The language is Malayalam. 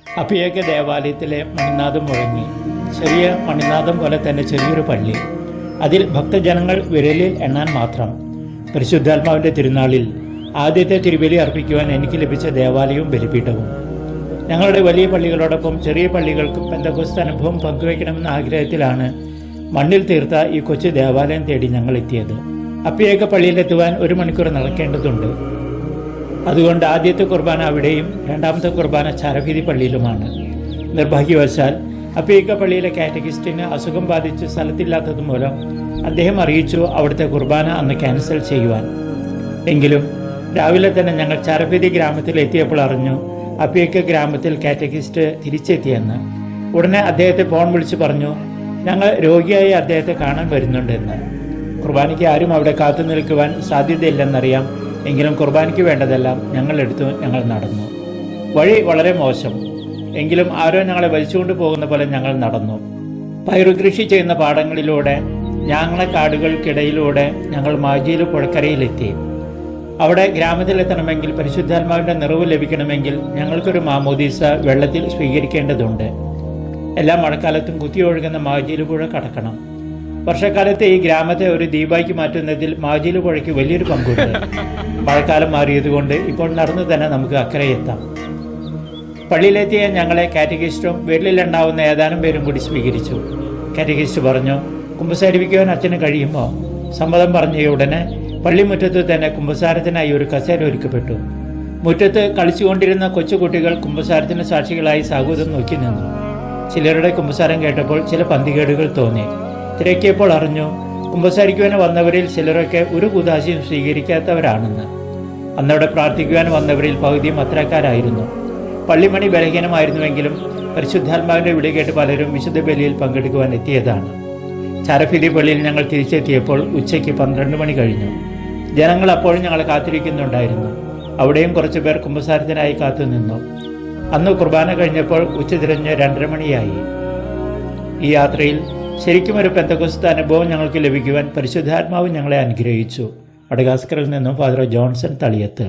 അപ്പിയൊക്കെ ദേവാലയത്തിലെ മണിനാദം മുഴങ്ങി. ചെറിയ മണിനാദം പോലെ തന്നെ ചെറിയൊരു പള്ളി. അതിൽ ഭക്തജനങ്ങൾ വിരലിൽ എണ്ണാൻ മാത്രം. പരിശുദ്ധാത്മാവിൻ്റെ തിരുനാളിൽ ആദ്യത്തെ തിരുബലി അർപ്പിക്കുവാൻ എനിക്ക് ലഭിച്ച ദേവാലയവും ബലിപീഠവും. ഞങ്ങളുടെ വലിയ പള്ളികളോടൊപ്പം ചെറിയ പള്ളികൾക്കും പെന്തക്കോസ്ത് അനുഭവം പങ്കുവയ്ക്കണമെന്ന ആഗ്രഹത്തിലാണ് മണ്ണിൽ തീർത്ത ഈ കൊച്ചു ദേവാലയം തേടി ഞങ്ങൾ എത്തിയത്. അപ്പിയേക്ക പള്ളിയിലെത്തുവാൻ 1 മണിക്കൂർ നടക്കേണ്ടതുണ്ട്. അതുകൊണ്ട് ആദ്യത്തെ കുർബാന അവിടെയും രണ്ടാമത്തെ കുർബാന ചാരഭീതി പള്ളിയിലുമാണ്. നിർഭാഗ്യവശാൽ അപ്പിയേക്ക പള്ളിയിലെ കാറ്റഗിസ്റ്റിന് അസുഖം ബാധിച്ച് സ്ഥലത്തില്ലാത്തത് മൂലം അദ്ദേഹം അറിയിച്ചു അവിടുത്തെ കുർബാന അന്ന് ക്യാൻസൽ ചെയ്യുവാൻ. എങ്കിലും രാവിലെ തന്നെ ഞങ്ങൾ ചാരഭീതി ഗ്രാമത്തിൽ എത്തിയപ്പോൾ അറിഞ്ഞു അപ്പിയേക്ക ഗ്രാമത്തിൽ കാറ്റഗിസ്റ്റ് തിരിച്ചെത്തിയെന്ന്. ഉടനെ അദ്ദേഹത്തെ ഫോൺ വിളിച്ച് പറഞ്ഞു ഞങ്ങൾ രോഗിയായി അദ്ദേഹത്തെ കാണാൻ വരുന്നുണ്ടെന്ന്. കുർബാനയ്ക്ക് ആരും അവിടെ കാത്തു നിൽക്കുവാൻ സാധ്യതയില്ലെന്നറിയാം. എങ്കിലും കുർബാനയ്ക്ക് വേണ്ടതെല്ലാം ഞങ്ങൾ നടന്നു. വഴി വളരെ മോശം. എങ്കിലും ആരോ ഞങ്ങളെ വലിച്ചുകൊണ്ട് പോകുന്ന പോലെ ഞങ്ങൾ നടന്നു. പയറുകൃഷി ചെയ്യുന്ന പാടങ്ങളിലൂടെ ഞാങ്ങളെ കാടുകൾക്കിടയിലൂടെ ഞങ്ങൾ മാജിയിലെ പുഴക്കരയിലെത്തി. അവിടെ ഗ്രാമത്തിലെത്തണമെങ്കിൽ പരിശുദ്ധാത്മാവിൻ്റെ നിറവ് ലഭിക്കണമെങ്കിൽ ഞങ്ങൾക്കൊരു മാമോദീസ വെള്ളത്തിൽ സ്വീകരിക്കേണ്ടതുണ്ട്. എല്ലാ മഴക്കാലത്തും കുത്തിയൊഴുകുന്ന മാജിയിലെ പുഴ കടക്കണം. വർഷക്കാലത്തെ ഈ ഗ്രാമത്തെ ഒരു ദ്വീപാക്കി മാറ്റുന്നതിൽ മാജിയിലെ പുഴയ്ക്ക് വലിയൊരു പങ്കുണ്ട്. മഴക്കാലം മാറിയതുകൊണ്ട് ഇപ്പോൾ നടന്നു തന്നെ നമുക്ക് അക്കരെ എത്താം. പള്ളിയിലെത്തിയ ഞങ്ങളെ കാറ്റഗിസ്റ്റും വീട്ടിലുണ്ടാവുന്ന ഏതാനും പേരും കൂടി സ്വീകരിച്ചു. കാറ്റഗിസ്റ്റ് പറഞ്ഞു കുമ്പസാരിപ്പിക്കുവാൻ അച്ഛന് കഴിയുമോ? സമ്മതം പറഞ്ഞ ഉടനെ പള്ളിമുറ്റത്ത് തന്നെ കുമ്പസാരത്തിനായി ഒരു കസേര ഒരുക്കപ്പെട്ടു. മുറ്റത്ത് കളിച്ചുകൊണ്ടിരുന്ന കൊച്ചുകുട്ടികൾ കുമ്പസാരത്തിന് സാക്ഷികളായി സാഹൂതം നോക്കി നിന്നു. ചിലരുടെ കുമ്പസാരം കേട്ടപ്പോൾ ചില പന്തികേടുകൾ തോന്നി. തിരക്കിയപ്പോൾ അറിഞ്ഞു കുമ്പസാരിക്കുവാൻ വന്നവരിൽ ചിലരൊക്കെ ഒരു കുദാശയും സ്വീകരിക്കാത്തവരാണെന്ന്. അന്നവിടെ പ്രാർത്ഥിക്കുവാൻ വന്നവരിൽ പകുതിയും അത്തരക്കാരായിരുന്നു. പള്ളിമണി ബലഹീനമായിരുന്നുവെങ്കിലും പരിശുദ്ധാത്മാവിൻ്റെ വിളി കേട്ട് പലരും വിശുദ്ധ ബലിയിൽ പങ്കെടുക്കുവാൻ എത്തിയതാണ്. ചാരഫിലി പള്ളിയിൽ ഞങ്ങൾ തിരിച്ചെത്തിയപ്പോൾ ഉച്ചയ്ക്ക് 12 മണി കഴിഞ്ഞു. ജനങ്ങൾ അപ്പോഴും ഞങ്ങളെ കാത്തിരിക്കുന്നുണ്ടായിരുന്നു. അവിടെയും കുറച്ചു പേർ കുമ്പസാരത്തിനായി കാത്തുനിന്നു. അന്ന് കുർബാന കഴിഞ്ഞപ്പോൾ ഉച്ചതിരിഞ്ഞ് 2:30 മണിയായി. ഈ യാത്രയിൽ ശരിക്കും ഒരു പെന്തക്കോസ്ത് അനുഭവം ഞങ്ങൾക്ക് ലഭിക്കുവാൻ പരിശുദ്ധാത്മാവ് ഞങ്ങളെ അനുഗ്രഹിച്ചു. മഡഗാസ്കറിൽ നിന്നും ഫാദർ ജോൺസൺ തളിയത്ത്.